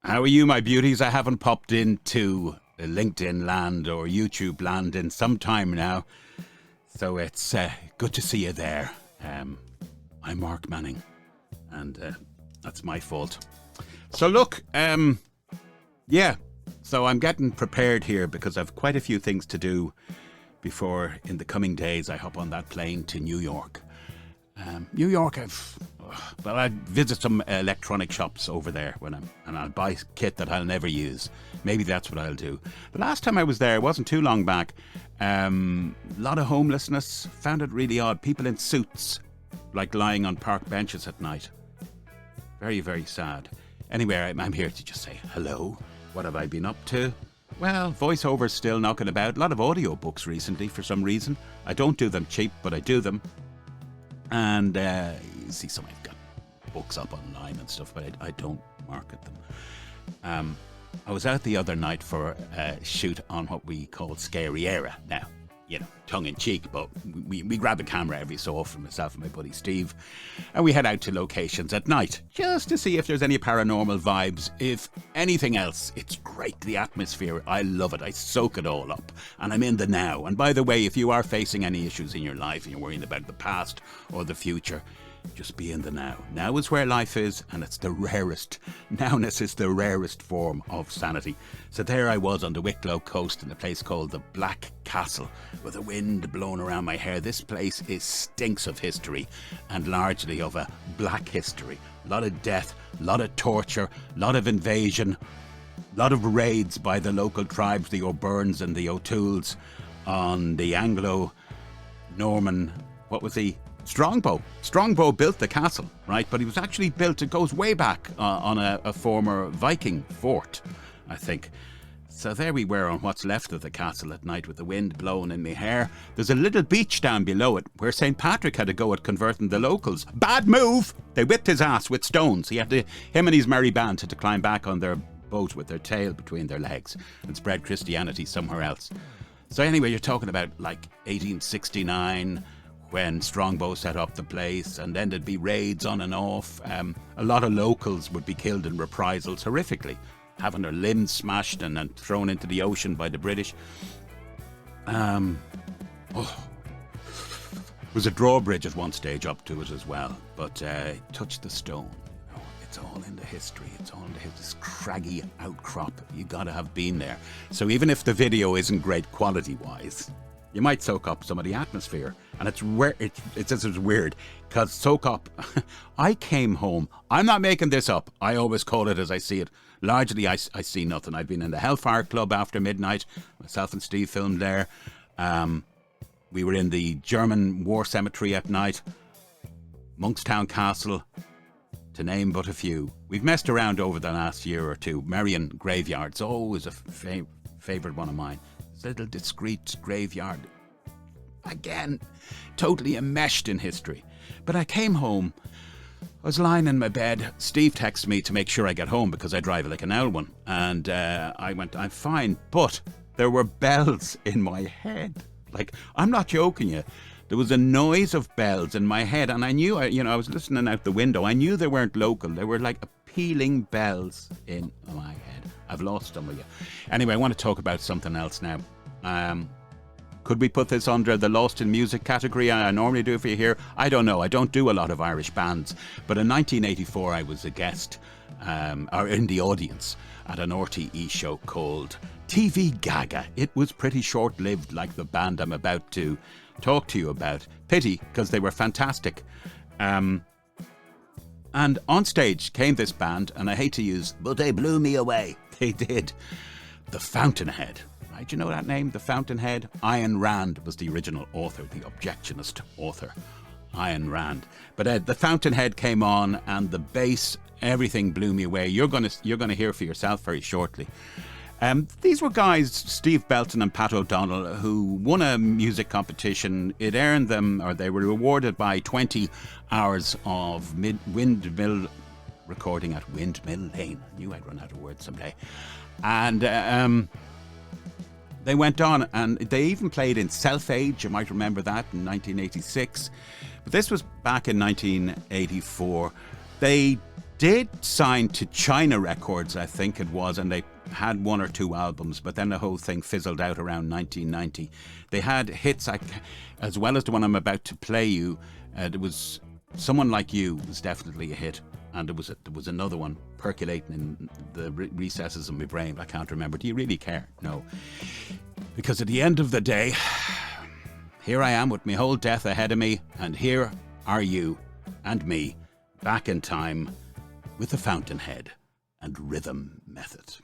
How are you, my beauties? I haven't popped into LinkedIn land or YouTube land in some time now, so it's good to see you there. I'm Mark Manning, and that's my fault. So look, so I'm getting prepared here because I've quite a few things to do before, in the coming days, I hop on that plane to New York. New York, I visit some electronic shops over there and I'll buy kit that I'll never use. Maybe that's what I'll do. The last time I was there, it wasn't too long back. A lot of homelessness. Found it really odd. People in suits, like lying on park benches at night. Very, very sad. Anyway, I'm here to just say hello. What have I been up to? Well, voiceovers still knocking about. A lot of audio books recently for some reason. I don't do them cheap, but I do them. And you see some I've got books up online and stuff, but I don't market them. I was out the other night for a shoot on what we call Scary Era. Now, tongue in cheek, but we grab a camera every so often, myself and my buddy Steve, and we head out to locations at night just to see if there's any paranormal vibes. If anything else, it's great. The atmosphere, I love it. I soak it all up, and I'm in the now. And by the way, if you are facing any issues in your life and you're worrying about the past or the future, just be in the now. Now is where life is, and it's the rarest. Nowness is the rarest form of sanity. So there I was on the Wicklow coast in a place called the Black Castle, with the wind blowing around my hair. This place stinks of history, and largely of a black history. A lot of death, a lot of torture, a lot of invasion, a lot of raids by the local tribes, the O'Byrnes and the O'Tooles, on the Anglo-Norman, what was he? Strongbow. Strongbow built the castle, right? But he was actually built, it goes way back on a former Viking fort, I think. So there we were on what's left of the castle at night with the wind blowing in my hair. There's a little beach down below it where St. Patrick had to go at converting the locals. Bad move! They whipped his ass with stones. Him and his merry band had to climb back on their boat with their tail between their legs and spread Christianity somewhere else. So anyway, you're talking about like 1869, when Strongbow set up the place, and then there'd be raids on and off. A lot of locals would be killed in reprisals horrifically, having their limbs smashed and thrown into the ocean by the British. There was a drawbridge at one stage up to it as well, but touch the stone. It's all in the history. It's all in this craggy outcrop. You gotta have been there. So even if the video isn't great quality-wise, you might soak up some of the atmosphere. And it's weird, because soak up, I came home, I'm not making this up, I always call it as I see it. Largely, I see nothing. I've been in the Hellfire Club after midnight, myself and Steve filmed there. We were in the German war cemetery at night, Monkstown Castle, to name but a few. We've messed around over the last year or two. Merrion Graveyard's always a favourite one of mine. Little discreet graveyard, again totally enmeshed in history. But I came home, I was lying in my bed. Steve texted me to make sure I get home because I drive like an owl one, and I went, I'm fine, but there were bells in my head. Like, I'm not joking you, there was a noise of bells in my head, and I knew, I was listening out the window, I knew they weren't local. They were like pealing bells in my head. I've lost some of you. Anyway, I want to talk about something else now. Could we put this under the Lost in Music category? I normally do for you here. I don't know. I don't do a lot of Irish bands. But in 1984, I was a guest, or in the audience, at an RTE show called TV Gaga. It was pretty short-lived, like the band I'm about to talk to you about. Pity, because they were fantastic. And on stage came this band, and I hate to use, but they blew me away. They did. The Fountainhead. Right, you know that name? The Fountainhead? Ayn Rand was the original author, the objectionist author. Ayn Rand. But the Fountainhead came on, and the bass, everything blew me away. You're gonna hear for yourself very shortly. These were guys, Steve Belton and Pat O'Donnell, who won a music competition. It earned them, or they were rewarded by 20 hours of windmill recording at Windmill Lane. I knew I'd run out of words someday. And they went on, and they even played in Self-Age, you might remember that, in 1986. But this was back in 1984. They did sign to China Records, I think it was, and they had 1 or 2 albums, but then the whole thing fizzled out around 1990. They had hits, as well as the one I'm about to play you. There was Someone Like You was definitely a hit, and there was another one percolating in the recesses of my brain. I can't remember. Do you really care? No. Because at the end of the day, here I am with my whole death ahead of me, and here are you and me back in time with the Fountainhead and Rhythm Method.